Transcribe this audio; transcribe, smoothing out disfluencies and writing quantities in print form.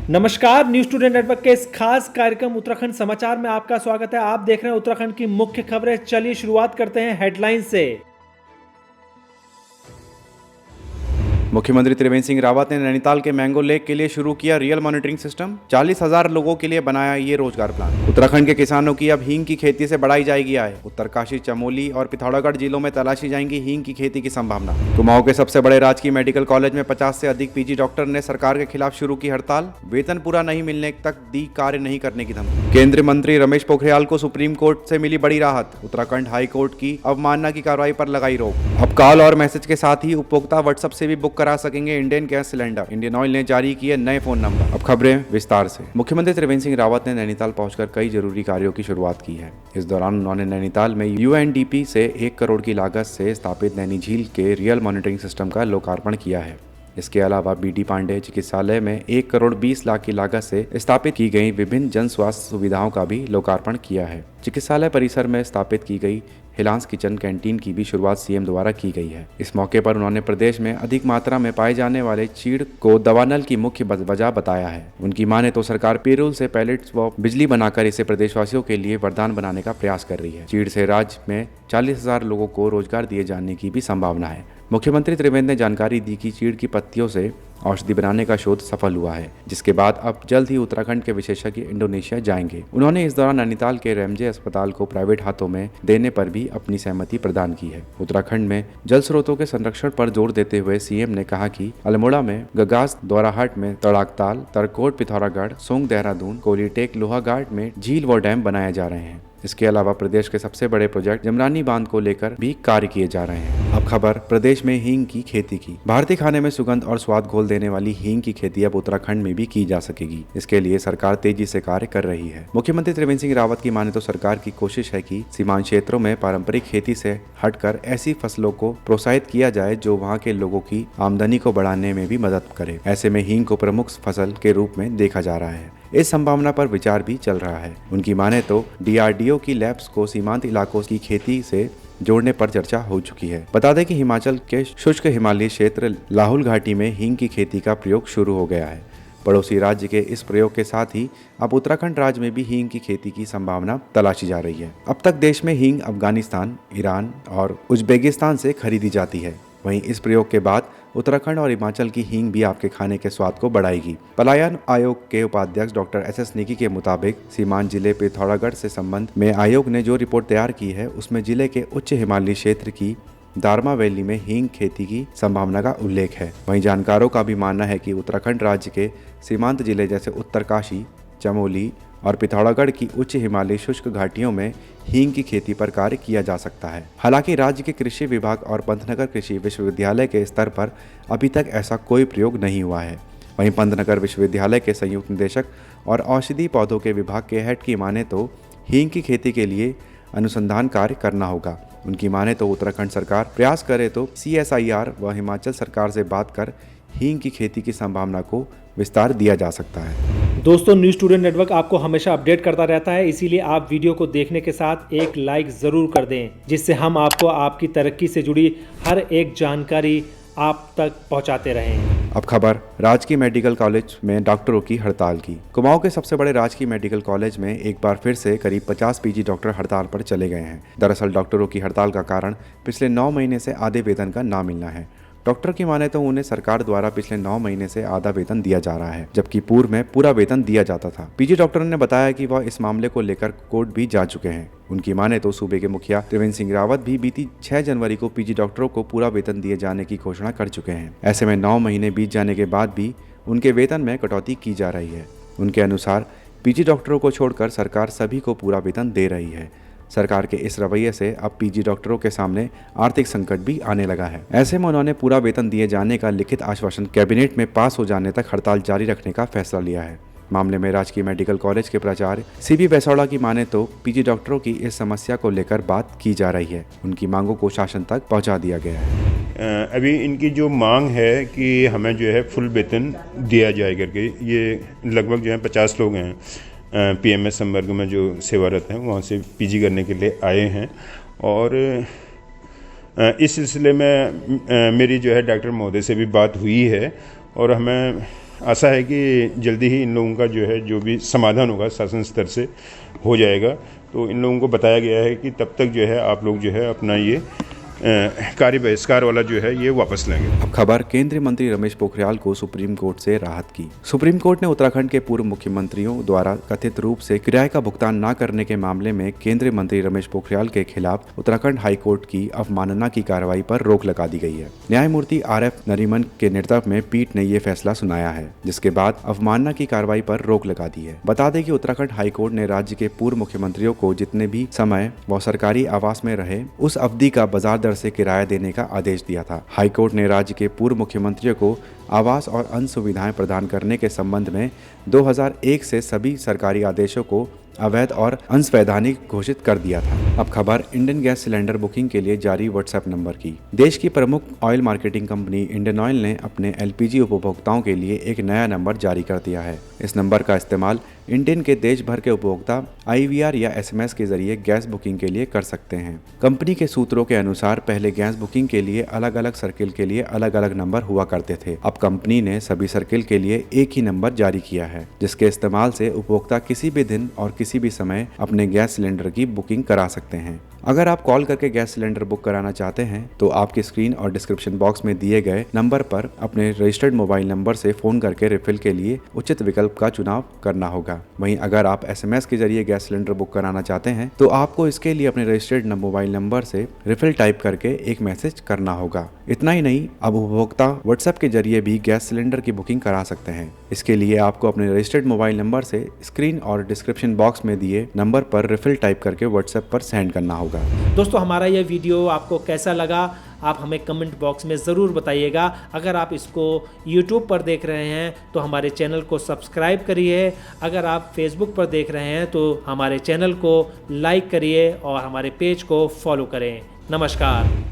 नमस्कार, news today network के इस खास कार्यक्रम उत्तराखंड समाचार में आपका स्वागत है। आप देख रहे हैं उत्तराखंड की मुख्य खबरें। चलिए शुरुआत करते हैं हेडलाइन से। मुख्यमंत्री त्रिवेंद्र सिंह रावत ने नैनीताल के मैंगो लेक के लिए शुरू किया रियल मॉनिटरिंग सिस्टम। 40,000 लोगों के लिए बनाया ये रोजगार प्लान। उत्तराखंड के किसानों की अब हींग की खेती से बढ़ाई जाएगी आय। उत्तरकाशी, चमोली और पिथौरागढ़ जिलों में तलाशी जाएंगी हींग की खेती की संभावना। कुमाऊं के सबसे बड़े राजकीय मेडिकल कॉलेज में 50 से अधिक पीजी डॉक्टर ने सरकार के खिलाफ शुरू की हड़ताल। वेतन पूरा नहीं मिलने तक दी कार्य नहीं करने की धमकी। केंद्रीय मंत्री रमेश पोखरियाल को सुप्रीम कोर्ट से मिली बड़ी राहत। उत्तराखंड हाई कोर्ट की अवमानना की कार्रवाई पर लगाई रोक। अब कॉल और मैसेज के साथ ही उपभोक्ता व्हाट्सएप से भी बुक करा सकेंगे Indian gas cylinder. Indian oil ने जारी किए नए फोन नंबर। अब खबरें विस्तार से। मुख्यमंत्री त्रिवेंद्र सिंह रावत ने नैनीताल पहुंचकर कई जरूरी कार्यों की शुरुआत की है। इस दौरान उन्होंने नैनीताल में यूएनडीपी से 1 करोड़ की लागत से स्थापित नैनी झील के रियल मॉनिटरिंग सिस्टम का लोकार्पण किया है। इसके अलावा बीडी पांडे चिकित्सालय में 1 करोड़ 20 लाख की लागत से स्थापित की गई विभिन्न जन स्वास्थ्य सुविधाओं का भी लोकार्पण किया है। चिकित्सालय परिसर में स्थापित की गई हिलांस किचन कैंटीन की भी शुरुआत सीएम द्वारा की गई है। इस मौके पर उन्होंने प्रदेश में अधिक मात्रा में पाए जाने वाले चीड़ को दवानल की मुख्य वजह बताया है। उनकी माने तो सरकार पेरोल से पैलेट्स व बिजली बनाकर इसे प्रदेशवासियों के लिए वरदान बनाने का प्रयास कर रही है। चीड़ से राज्य में 40,000 लोगों को रोजगार दिए जाने की भी संभावना है। मुख्यमंत्री त्रिवेंद्र ने जानकारी दी कि चीड़ की पत्तियों से औषधि बनाने का शोध सफल हुआ है, जिसके बाद अब जल्द ही उत्तराखंड के विशेषज्ञ इंडोनेशिया जाएंगे। उन्होंने इस दौरान नैनीताल के रेमजे अस्पताल को प्राइवेट हाथों में देने पर भी अपनी सहमति प्रदान की है। उत्तराखंड में जल स्रोतों के संरक्षण पर जोर देते हुए सीएम ने कहा कि अल्मोड़ा में, गगास द्वाराहाट में, तड़ाकताल, तरकोट पिथौरागढ़, सोंग देहरादून, कोलीटेक लोहाघाट में झील व डैम बनाए जा रहे हैं। इसके अलावा प्रदेश के सबसे बड़े प्रोजेक्ट जमरानी बांध को लेकर भी कार्य किए जा रहे हैं। अब खबर प्रदेश में हींग की खेती की। भारतीय खाने में सुगंध और स्वाद घोल देने वाली हींग की खेती अब उत्तराखंड में भी की जा सकेगी। इसके लिए सरकार तेजी से कार्य कर रही है। मुख्यमंत्री त्रिवेंद्र सिंह रावत की माने तो सरकार की कोशिश है कि सीमांत क्षेत्रों में पारंपरिक खेती से हटकर ऐसी फसलों को प्रोत्साहित किया जाए जो वहाँ के लोगों की आमदनी को बढ़ाने में भी मदद करे। ऐसे में हींग को प्रमुख फसल के रूप में देखा जा रहा है। इस संभावना पर विचार भी चल रहा है। उनकी माने तो डीआरडीओ की लैब्स को सीमांत इलाकों की खेती से जोड़ने पर चर्चा हो चुकी है। बता दें कि हिमाचल के शुष्क हिमालयी क्षेत्र लाहौल घाटी में हींग की खेती का प्रयोग शुरू हो गया है। पड़ोसी राज्य के इस प्रयोग के साथ ही अब उत्तराखंड राज्य में भी हींग की खेती की संभावना तलाशी जा रही है। अब तक देश में हींग अफगानिस्तान, ईरान और उज्बेकिस्तान से खरीदी जाती है। वहीं इस प्रयोग के बाद उत्तराखंड और हिमाचल की हींग भी आपके खाने के स्वाद को बढ़ाएगी। पलायन आयोग के उपाध्यक्ष डॉक्टर एस नेगी के मुताबिक सीमांत जिले पिथौरागढ़ से संबंध में आयोग ने जो रिपोर्ट तैयार की है उसमें जिले के उच्च हिमालयी क्षेत्र की दारमा वैली में हींग खेती की संभावना का उल्लेख है। वहीं जानकारों का भी मानना है कि उत्तराखंड राज्य के सीमांत जिले जैसे उत्तरकाशी, चमोली और पिथौरागढ़ की उच्च हिमालयी शुष्क घाटियों में हींग की खेती पर कार्य किया जा सकता है। हालांकि राज्य के कृषि विभाग और पंतनगर कृषि विश्वविद्यालय के स्तर पर अभी तक ऐसा कोई प्रयोग नहीं हुआ है। वहीं पंतनगर विश्वविद्यालय के संयुक्त निदेशक और औषधि पौधों के विभाग के हेड की माने तो हींग की खेती के लिए अनुसंधान कार्य करना होगा। उनकी माने तो उत्तराखंड सरकार प्रयास करे तो CSIR व हिमाचल सरकार से बात कर हींग की खेती की संभावना को विस्तार दिया जा सकता है। दोस्तों, न्यूज़ टुडे नेटवर्क आपको हमेशा अपडेट करता रहता है, इसीलिए आप वीडियो को देखने के साथ एक लाइक जरूर कर दें, जिससे हम आपको आपकी तरक्की से जुड़ी हर एक जानकारी आप तक पहुंचाते रहें। अब खबर राजकीय मेडिकल कॉलेज में डॉक्टरों की हड़ताल की। कुमाऊं के सबसे बड़े राजकीय मेडिकल कॉलेज में एक बार फिर से करीब 50 पीजी डॉक्टर हड़ताल पर चले गए हैं। दरअसल डॉक्टरों की हड़ताल का कारण पिछले 9 महीने से आधे वेतन का ना मिलना है। डॉक्टर की माने तो उन्हें सरकार द्वारा पिछले 9 महीने से आधा वेतन दिया जा रहा है, जबकि पूर्व में पूरा वेतन दिया जाता था। पीजी डॉक्टरों ने बताया कि वह इस मामले को लेकर कोर्ट भी जा चुके हैं। उनकी माने तो सूबे के मुखिया त्रिवेंद्र सिंह रावत भी बीती 6 जनवरी को पीजी डॉक्टरों को पूरा वेतन दिए जाने की घोषणा कर चुके हैं। ऐसे में 9 महीने बीत जाने के बाद भी उनके वेतन में कटौती की जा रही है। उनके अनुसार पीजी डॉक्टरों को छोड़कर सरकार सभी को पूरा वेतन दे रही है। सरकार के इस रवैये से अब पीजी डॉक्टरों के सामने आर्थिक संकट भी आने लगा है। ऐसे में उन्होंने पूरा वेतन दिए जाने का लिखित आश्वासन कैबिनेट में पास हो जाने तक हड़ताल जारी रखने का फैसला लिया है। मामले में राजकीय मेडिकल कॉलेज के प्राचार्य CB बेसौड़ा की माने तो पीजी डॉक्टरों की इस समस्या को लेकर बात की जा रही है। उनकी मांगों को शासन तक पहुंचा दिया गया है। अभी इनकी जो मांग है कि हमें जो है फुल वेतन दिया जाए करके, ये लगभग जो है 50 लोग हैं PMS संवर्ग में जो सेवारत हैं, वहाँ से PG करने के लिए आए हैं। और इस सिलसिले में मेरी जो है डॉक्टर महोदय से भी बात हुई है और हमें आशा है कि जल्दी ही इन लोगों का जो है जो भी समाधान होगा शासन स्तर से हो जाएगा। तो इन लोगों को बताया गया है कि तब तक जो है आप लोग जो है अपना ये कार्य बहिष्कार वाला जो है ये वापस लेंगे। अब खबर केंद्रीय मंत्री रमेश पोखरियाल को सुप्रीम कोर्ट से राहत की। सुप्रीम कोर्ट ने उत्तराखंड के पूर्व मुख्यमंत्रियों द्वारा कथित रूप से किराए का भुगतान न करने के मामले में केंद्रीय मंत्री रमेश पोखरियाल के खिलाफ उत्तराखंड हाई कोर्ट की अवमानना की कार्रवाई पर रोक लगा दी गई है। न्यायमूर्ति RF नरीमन के नेतृत्व में पीठ ने ये फैसला सुनाया है, जिसके बाद अवमानना की कार्रवाई पर रोक लगा दी है। बता दें कि उत्तराखंड हाई कोर्ट ने राज्य के पूर्व मुख्यमंत्रियों को जितने भी समय वो सरकारी आवास में रहे उस अवधि का बाजार से किराया देने का आदेश दिया था। हाई कोर्ट ने राज्य के पूर्व मुख्यमंत्रियों को आवास और अन्य सुविधाएं प्रदान करने के संबंध में 2001 से सभी सरकारी आदेशों को अवैध और असंवैधानिक घोषित कर दिया था। अब खबर इंडियन गैस सिलेंडर बुकिंग के लिए जारी व्हाट्सएप नंबर की। देश की प्रमुख oil marketing company Indian oil ने अपने LPG उपभोक्ताओं के लिए एक नया नंबर जारी कर दिया है। इस नंबर का इस्तेमाल इंडियन के देश भर के उपभोक्ता IVR या SMS के जरिए गैस बुकिंग के लिए कर सकते हैं। कंपनी के सूत्रों के अनुसार पहले गैस बुकिंग के लिए अलग अलग सर्किल के लिए अलग अलग नंबर हुआ करते थे। अब कंपनी ने सभी सर्किल के लिए एक ही नंबर जारी किया है, जिसके इस्तेमाल से उपभोक्ता किसी भी दिन और किसी भी समय अपने गैस सिलेंडर की बुकिंग करा सकते हैं। अगर आप कॉल करके गैस सिलेंडर बुक कराना चाहते हैं तो आपकी स्क्रीन और डिस्क्रिप्शन बॉक्स में दिए गए नंबर पर अपने रजिस्टर्ड मोबाइल नंबर से फोन करके रिफिल के लिए उचित विकल्प का चुनाव करना होगा। वहीं अगर आप SMS के जरिए गैस सिलेंडर बुक कराना चाहते हैं तो आपको इसके लिए अपने रजिस्टर्ड मोबाइल नंबर से रिफिल टाइप करके एक मैसेज करना होगा। इतना ही नहीं, अब उपभोक्ता व्हाट्सएप के जरिए भी गैस सिलेंडर की बुकिंग करा सकते हैं। इसके लिए आपको अपने रजिस्टर्ड मोबाइल नंबर से स्क्रीन और डिस्क्रिप्शन बॉक्स में दिए नंबर पर रिफिल टाइप करके व्हाट्सएप पर सेंड करना होगा। दोस्तों, हमारा यह वीडियो आपको कैसा लगा आप हमें कमेंट बॉक्स में ज़रूर बताइएगा। अगर आप इसको YouTube पर देख रहे हैं तो हमारे चैनल को सब्सक्राइब करिए। अगर आप Facebook पर देख रहे हैं तो हमारे चैनल को लाइक करिए और हमारे पेज को फॉलो करें। नमस्कार।